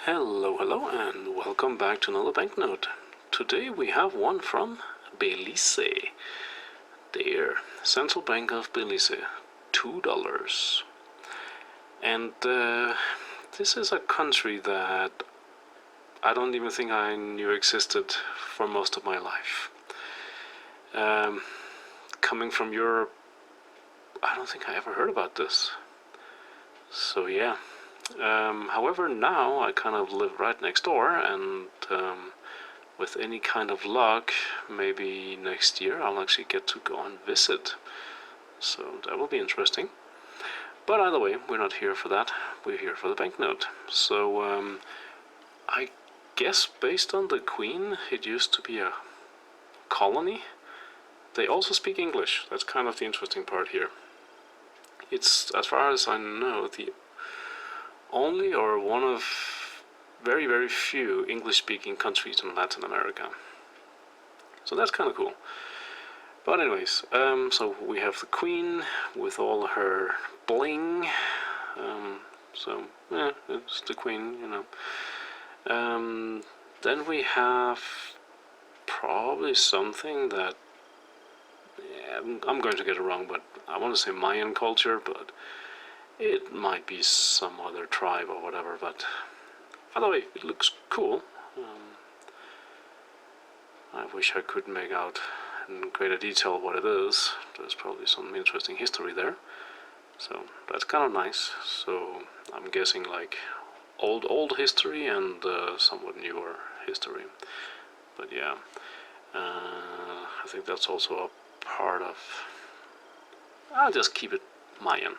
Hello, and welcome back to another banknote. Today we have one from Belize. There, Central Bank of Belize, $2. And this is a country that I don't even think I knew existed for most of my life. Coming from Europe, I don't think I ever heard about this. So yeah. However, now I kind of live right next door, and with any kind of luck, maybe next year I'll actually get to go and visit. So that will be interesting. But either way, we're not here for that. We're here for the banknote. So I guess based on the Queen, it used to be a colony. They also speak English. That's kind of the interesting part here. It's, as far as I know, the only or one of very few English-speaking countries in Latin America. So that's kind of cool. But anyways, so we have the Queen with all her bling. So yeah, it's the Queen, you know. Then we have probably something that, yeah, I'm going to get it wrong, but I want to say Mayan culture, but it might be some other tribe or whatever, but either way, it looks cool. I wish I could make out in greater detail what it is. There's probably some interesting history there. So that's kind of nice. So I'm guessing like old history and somewhat newer history. But yeah, I think that's also a part of... I'll just keep it Mayan.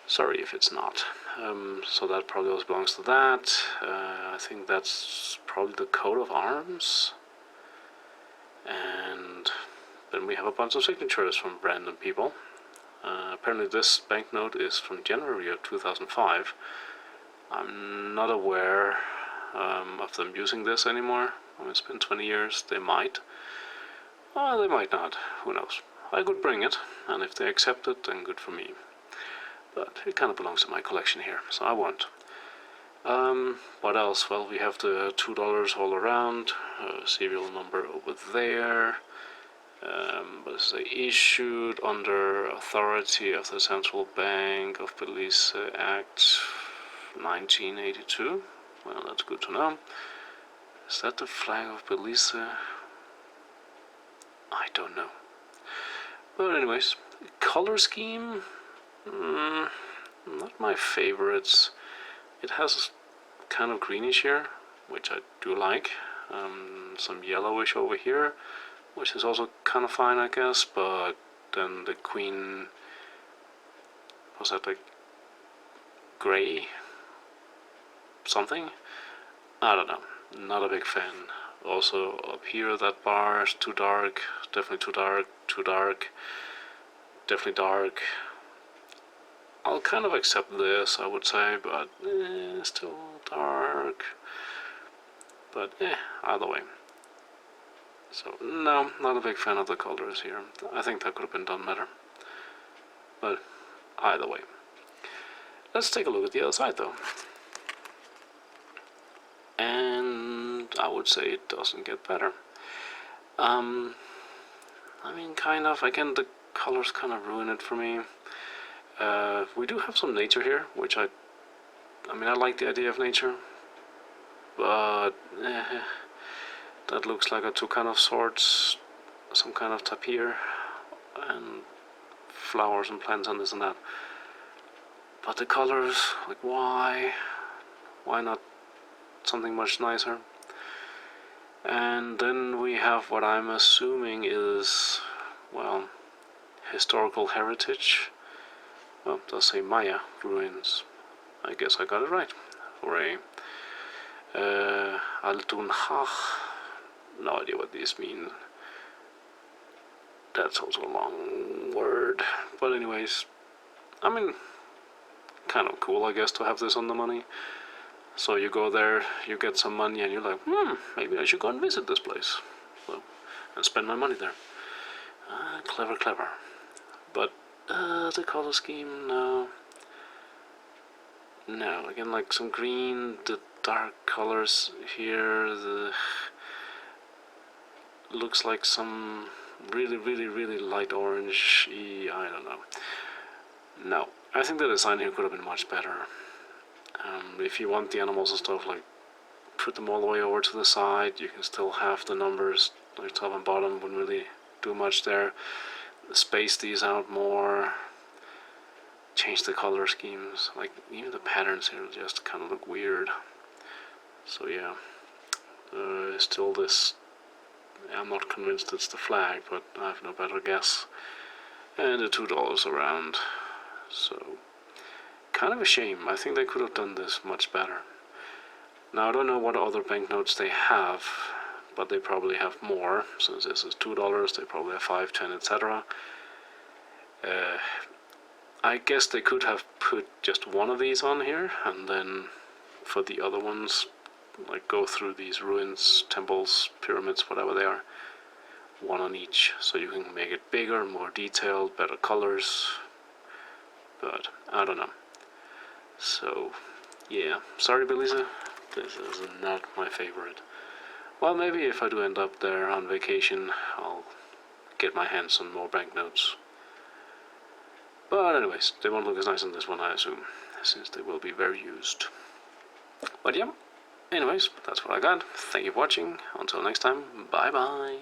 Sorry if it's not. So that probably also belongs to that. I think that's probably the coat of arms. And then we have a bunch of signatures from random people. Apparently this banknote is from January of 2005. I'm not aware of them using this anymore. I mean, it's been 20 years. They might. Or they might not. Who knows? I could bring it, and if they accept it, then good for me. But it kind of belongs to my collection here, so I won't. What else? Well, we have the $2 all around, serial number over there. But this is issued under authority of the Central Bank of Belize Act 1982. Well, that's good to know. Is that the flag of Belize? I don't know. But anyways, color scheme, not my favorites. It has kind of greenish here, which I do like. Some yellowish over here, which is also kind of fine, I guess. But then the Queen, was that like gray something? I don't know. Not a big fan. Also up here, that bar is too dark. Definitely too dark. Too dark. Definitely dark. I'll kind of accept this, I would say, but still dark. But either way. So no, not a big fan of the colors here. I think that could have been done better. But either way. Let's take a look at the other side though. And I would say it doesn't get better. I mean, kind of. Again, the colors kind of ruin it for me. We do have some nature here, which I mean, I like the idea of nature, but that looks like a two kind of swords, some kind of tapir, and flowers and plants and this and that. But the colors, like why not something much nicer? And then we have what I'm assuming is, well, historical heritage. Well, it does say Maya ruins. I guess I got it right. Hooray. Altunhach. No idea what these mean. That's also a long word. But anyways, I mean, kind of cool, I guess, to have this on the money. So you go there, you get some money, and you're like, maybe I should go and visit this place. So, and spend my money there. Clever. But the color scheme, no. Again, like some green, the dark colors here. The looks like some really light orange. I don't know. No, I think the design here could have been much better. If you want the animals and stuff, like put them all the way over to the side. You can still have the numbers like top and bottom. Wouldn't really do much there. Space these out more. Change the color schemes. Like even the patterns here just kind of look weird. So yeah, still this. I'm not convinced it's the flag, but I have no better guess. And the $2 around. So kind of a shame. I think they could have done this much better. Now I don't know what other banknotes they have, but they probably have more. Since this is $2, they probably have 5, 10, etc. I guess they could have put just one of these on here, and then for the other ones, like go through these ruins, temples, pyramids, whatever they are, one on each, so you can make it bigger, more detailed, better colors. But I don't know. So yeah, sorry Belize, this is not my favorite. Well, maybe if I do end up there on vacation, I'll get my hands on more banknotes. But anyways, they won't look as nice on this one, I assume, since they will be very used. But yeah, anyways, that's what I got. Thank you for watching. Until next time, bye bye.